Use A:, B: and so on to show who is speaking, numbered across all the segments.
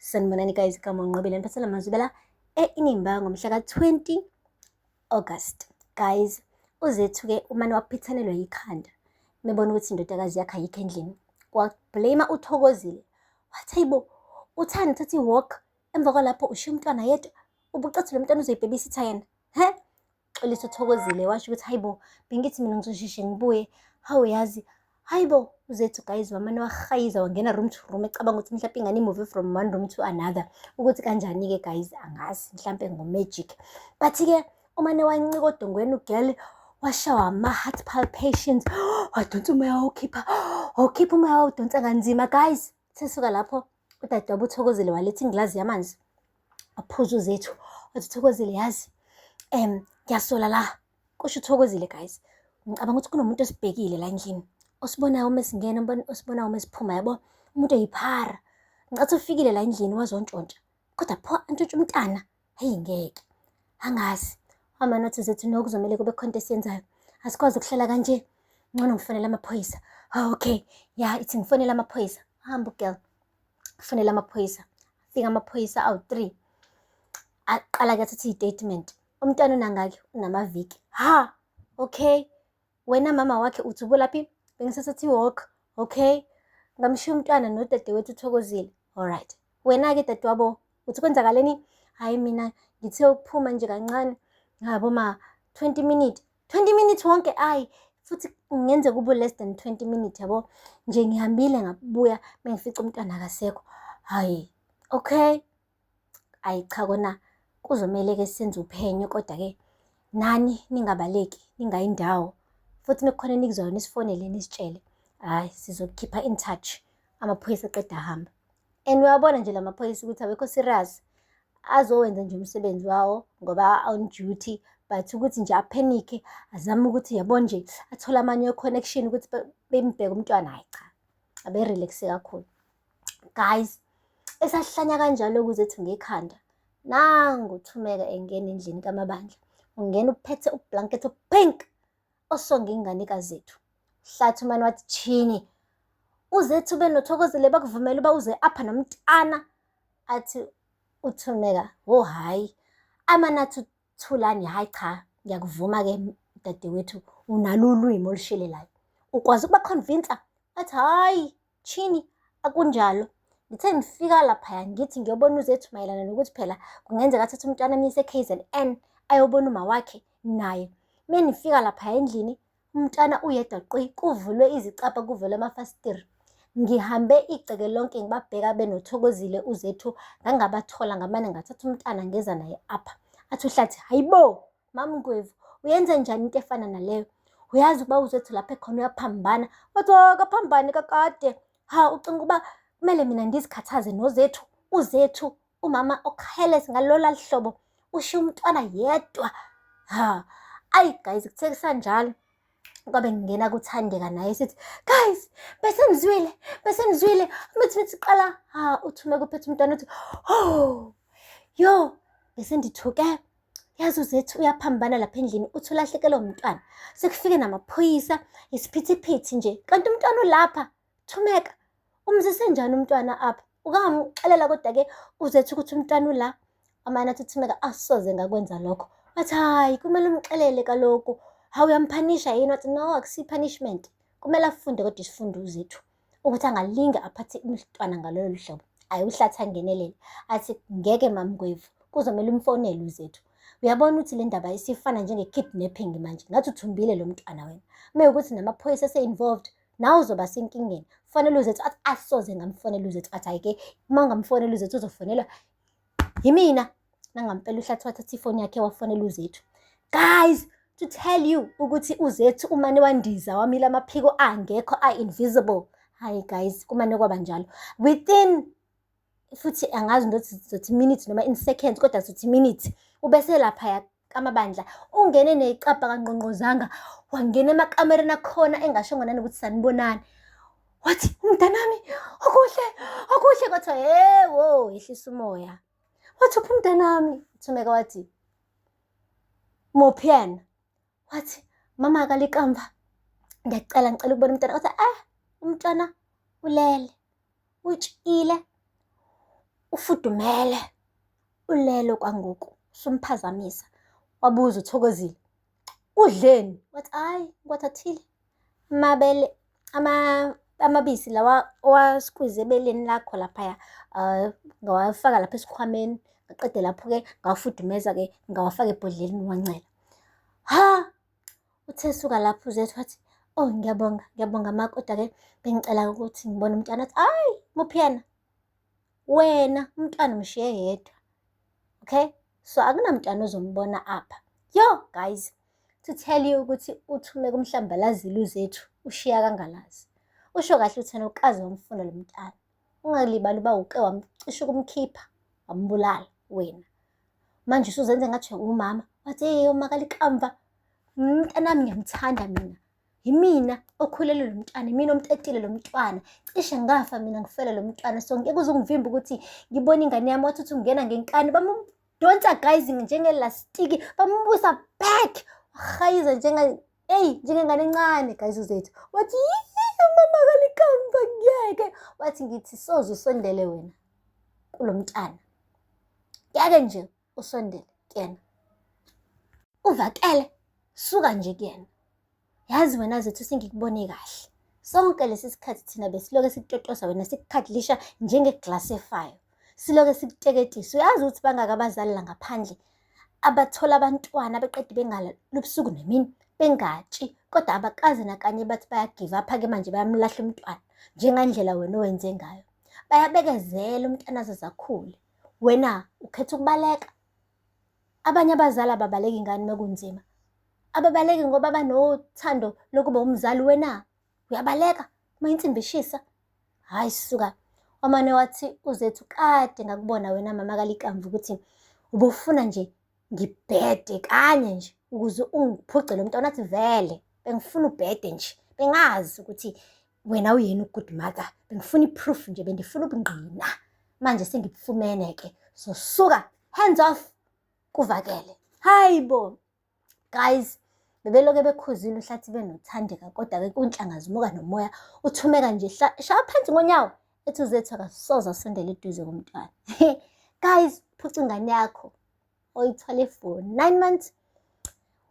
A: Sanibonani guys, igama uNqobile niphathela amazwi inimba ngomhla ka-20 August. Guys, uzethu-ke umane waphithanelwa yikhanda. Mebona ukuthi indodakazi yakhe ayikho endlini. Wablame uThokozile. Wathi hayibo, uthani uthatha i-walk emva kwalapho ushiya umntwana yedwa. Ubucathi lo mntwana uzoyibhebisitha yena. He? Xolisa uThokozile washo ukuthi hayibo, bengithi mina ngizosheshe ngibuye. Hawu yazi, hayibo uzethu guys wamane wahayiza wangena room to room ecabanga ukuthi mhlawumbe ingane imove from one room to another. Ukuthi kanjani-ke guys angazi, mhlawumbe ngo-magic. But-ke umane wancika odongweni ugirl washawa ama-heart palpitations. Wadonsa umoya wawukhipha umoya wawudonsa kanzima guys. Sesuka lapho udadewabo uThokozile waletha ingilazi yamanzi. Waphuza uzethu. Wathi uThokozile yazi, ngiyasola la. Kusho uThokozile guys. Ngicabanga ukuthi kunomuntu osibhekile la endlini. Osibonayo uma singena, osibonayo uma siphuma yabo. Umuntu oyiphara. Ngicathi ufikile la endlini wazontshontsha. Kodwa pho antshontsha umntana. Hayi ngeke. Angazi. Amanothi zethu nokuzomela kube khona into esiyenzayo. Asikwazi ukuhlala kanje. Ngcono ngifonela amaphoyisa. Okay. Ya, ithi ngifonela amaphoyisa. Hamba girl. Kufonela amaphoyisa. Fika amaphoyisa awu-3. Aqala-ke athatha i-statement. Umntwana unangaki? Unamaviki. Ha! Okay. Wena mama wakhe uthi ubulaphi? Bengisathatha i-walk. Okay. Ngamshiya umntwana nodadewethu uThokozile. Alright. Wena-ke dadewabo uthi kwenzakaleni? Hayi mina ngithe ukuphuma nje kancane. Ngabo ma 20 minutes. 20 minutes wonke ayi. Futhi ngenzeka kube less than 20 minutes yabo. Nje ngihambile ngabuya bengifica umntwana akasekho. Hayi. Okay. Ayi cha kona kuzomele-ke senze uphenyo kodwa-ke nani ningabaleki ningayindawo. Futhi mekukhona enikuzwayo nisifonele nisitshele. Hayi sizokhipha in touch. Amaphoyisa aqeda ahamba. And uyabona nje lamaphoyisa ukuthi awekho serious. Azowenza nje umsebenzi wawo ngoba on duty, but ukuthi nje aphenike azama ukuthi yabo nje athola amanye connection ukuthi bembheke umntwana. Hayi cha. Abe relax kakhulu. Guys, esahlanya kanjalo ukuzethu ngekhanda. Nangu uThumeka engena endlini kaMabandla. Ungena uphethe ublanket pink osonga inganekazi zethu. Hlathi umane wathi chini. Uzethu benoThokozile bakuvumela uba uze apha nomntana. Athi uThumeka, "Oh hayi. Amanathi Thulani, hayi cha. Ngiyakuvuma-ke dadewethu unalo ulwimi olushelelayo. Ukwazi ukuba convince?" Athi hayi, chini akunjalo. Ngithe ngifika lapha ngithi ngiyobona uzethu mayelana nokuthi phela kungenzeka athathe umntwana amiyise KZN ayobona uma wakhe naye. Menifika lapha endlini umntwana uyedwa qwi kuvulwe izicapha kuvulwe amafasitiri. Ngihambe igceke lonke ngibabheka benoThokozile uzethu ngangabathola ngamane ngathatha umntwana ngeza naye apha. Athi uhlathi hayibo mama Ngwevu uyenze njani into efana naleyo? Uyazi ukuba uzethu lapha ekhona uyaphambana. Wathi akaphambane kakade. Ha ucinga ukuba kumele mina ndizikhathaze nozethu? Uzethu umama okhelesi ngalola hlobo ushiya umntwana yedwa. Ha ayi guys kuthe kusanjalo kwabe ngingena kuThandeka naye sithi guys besenizwile mithi qala. Ha uThumeka uphethe umntwana uthi oh yo besendithuke. Yazi uzethu uyaphambana lapha endlini uthi ulahlekelwe umntwana. Sekufike namaphoyisa isiphithiphithi nje kanti umntwana ulapha. Thumeka umzise njani umntwana apha? Ukangamxelela kodwa-ke uzethu ukuthi umntwana ula. Amane athi uThumeka asoze ngakwenza lokho. Wathi hayi kumele umxelele kaloku. Hawu uyamphanisha yini? Wathi no akusi punishment. Kumele afunde kodwa isifundo uzethu ukuthi angalinge aphathe umntwana ngalolo hlobo. Ayi uhlathi angenelele. Athi ngeke mama Ngwevu kuzomela umfonele uzethu. Uyabona ukuthi le ndaba isifana njenge-kidnapping manje. Ngathi uthumbile lo mntwana wena. Mekuthi namaphoyisa ase-involved nawe uzoba senkingeni. Fonela uzethu. Athi asoze ngamfonela uzethu. Athi hayi-ke uma ungamfonela uzethu uzofonelwa yimina. Nangampela uhlathi wathatha ifoni yakhe wafonela uzethu. Guys, to tell you ukuthi uzethu umane wandiza wamila amaphiko angekho invisible. Hayi guys kumane kwaba njalo. Within futhi angazi ndothi minutes noma in seconds kodwa sithi minutes ubese lapha kaMabandla ungene neqapha kanqonqozanga wangena emakamereni akhona engashongo nanokuthi sanibonani. Wathi umntanami okuhle kwathiwa yebo yehlisa umoya. Wathi uphi umntanami? Thumeka wathi Mopiana. Wathi mama akalikamva ngicela ukubona umntwana. Wathi umntwana ulele utshile ufudumele, ulele kwangoku, sumphazamisa. Wabuza uThokozile, udleni? Wathi hayi, kwathathile amabele amabisi lawa owasqueeze ebeleni lakho laphaya, ngawafaka lapha esikhwameni, ngaqede lapho-ke ngawafudumeza-ke ngawafaka ebhodleleni wancela. Ha, uthe suka lapho uZethu wathi, oh ngiyabonga ma, kodwa-ke bengicela ukuthi ngibone umntwana. Athi hayi, muphi yena? Wena umntwana umshiye yedwa, okay, so akunamntwana ozombona apha. Yo guys, to tell you ukuthi uthume kumhlambalazile uZethu ushiya kangalazi. Usho kahle uthena ukazi wamfuna lo mntana, ungalibali uba uke wamcisha ukumkhipha wambulala wena. Manje usuzenze ngathi umama. Wathi hey umakalikamva, umntanami ngiyamthanda mina, yimina okhulele lo mntwana, yimina omtetile lo mntwana, cishe ngafa mina ngifele lo mntwana, so ngeke uze ungivimbe ukuthi ngibone ingane yami wathi ungena ngenkani, bamdonsa guys njengelastiki, bambusa back wahayiza njengengane encane guys uZethu. Wathi mama kalikamva ngiyeke, wathi ngithi soze usondele wena kulo mntana, ngeke nje usondele kuyena, uvakele suka nje kuyena. Yazi wena Zethu singikubone kahle, sonke lesi sikhathi thina besiloke sikutotosa wena sikukhadlisha njengeglasi efayo, siloke sikuteketisa. Uyazi ukuthi bangaka abazali la ngaphandle abathola abantwana beqede bengala lubusuku nemini bengatshi, kodwa abakazi nakanye bathi bayagive up-ke manje bayamlahla umntwana njengandlela wena owenze ngayo. Bayabekezela umntwana aze akhule, wena ukhetha ukubaleka. Abanye abazali ababaleki ingane mekunzima, ababaleki ngoba banothando lokuba umzali. Wena uyabaleka uma insimbi ishisa. Hayi suka. Wamane wathi uZethu kade ngakubona wena mama kalikamva ukuthi ubufuna nje ngibhede kanye nje ukuze ungiphuce lo mntwana. Athi vele bengifuna ubhede nje, bengazi ukuthi wena uyena ugood mother, bengifuna iproof nje, bengifuna ubungqina. Manje sengibufumene-ke, so suka, hands off, kuvakele. Hayibo guys, bebeloke bekhuzile uhlathi benothandeka, kodwa-ke kunhlanga zimuka nomoya uthumeka nje shaya phansi ngonyawo. Ethi uZethu akasoze asondele eduze komntwana. Guys, phuca ingane yakho oyithwale for 9 months,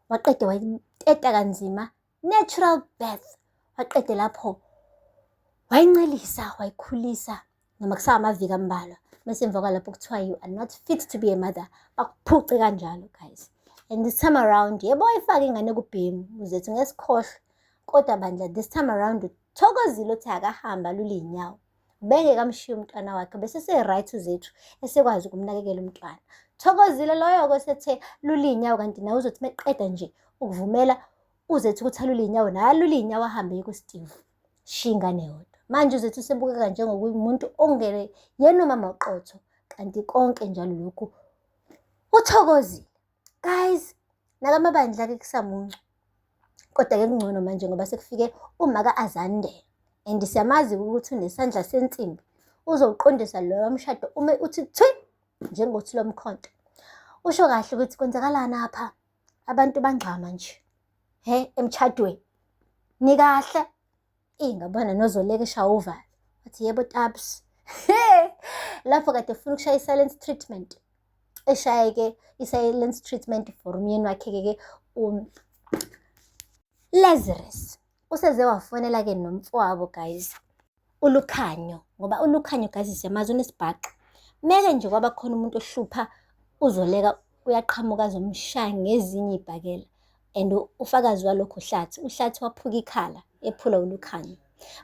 A: waqede wayiteta kanzima, natural birth. Waqede lapho wayincelisa, wayikhulisa noma kusaba amaviki ambalwa, bese emva kwalapho kuthiwa you are not fit to be a mother, bakuphuce kanjalo guys. And this time around, yebo wayifake ingane kubhemu uZethu ngesikhohlwa, kodwa bandla this time around uThokozile uthi akahamba lule inyawo, bengeke amshiye umntwana wakhe, bese se-right uZethu esekwazi ukumnakekela umntwana. Thokozile loyo-ke sethe lule inyawo, kanti nawe uzothi meqeda nje ukuvumela uZethu ukuthi alule inyawo, naye alule inyawo ahambe kuSteve, shiya ingane yodwa. Manje uZethu usebukeka njengokumuntu ongene yena umama uqotho, kanti konke njalo lokhu uThokozile. Guys, nakamabandla-ke kusamuncu, kodwa-ke kungcono manje ngoba sekufike umaka Azande, and siyamazi ukuthi unesandla sensimbi, uzowuqondisa loyo mshado ume uthi thwi njengothi lomkhonto. Usho kahle ukuthi kwenzakalani apha, abantu bangxama nje emshadweni, nikahle. Ngabona nozoleka eshaya uvalo, wathi yebo Tabs. Lapho kade ufuna ukushaya i-silence treatment, eshaye-ke i-silence treatment for umyeni wakhe-ke Lazarus. Useze wafonela-ke nomfowabo guys, uLukhanyo, ngoba uLukhanyo guys siyamazi unesibhaqa. Meke nje kwaba khona umuntu ohlupha uZoleka uyaqhamuka azomshaya ngezinye ibhakela, and ufakazi walokho uhlathi waphuka ikhala ephula uLukhanyo.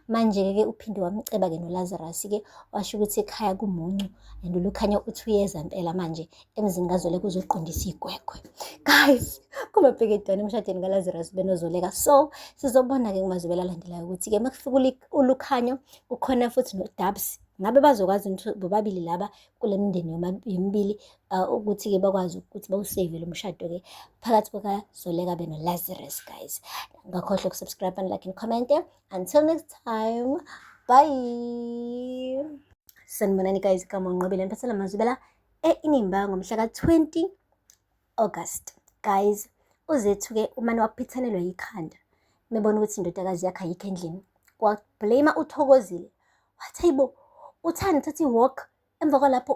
A: Manje-ke uphinde wamceba-ke noLazarus-ke, washo ukuthi ekhaya kumuncu, and uLukhanyo uthi uyeza impela manje emzini kaZoleka uzoqondisa igwegwe. Guys, kumabheketwane emshadweni kaLazarus benoZoleka. So sizobona-ke kumazwela alandelayo ukuthi-ke makufika uLukhanyo ukhona futhi noDabs, ngabe bazokwazi ukuthi bobabili laba kule mindeni yomibili ukuthi-ke bakwazi ukuthi bawusave lo mshado-ke phakathi kukaZoleka benoLazarus. Guys, ngakhohlwa ukusubscribe and like and comment. Until next time, bye. Sanibonani guys, kama unqobile niphathela amazwibela inimba ngomhla ka-20 August. Guys, uZethu-ke umane waphithanelwa yikhanda, mebona ukuthi indodakazi yakhe ayikho endlini, kwablame uThokozile. Wathi hayibo, uthani uthatha i-walk, emva kwalapho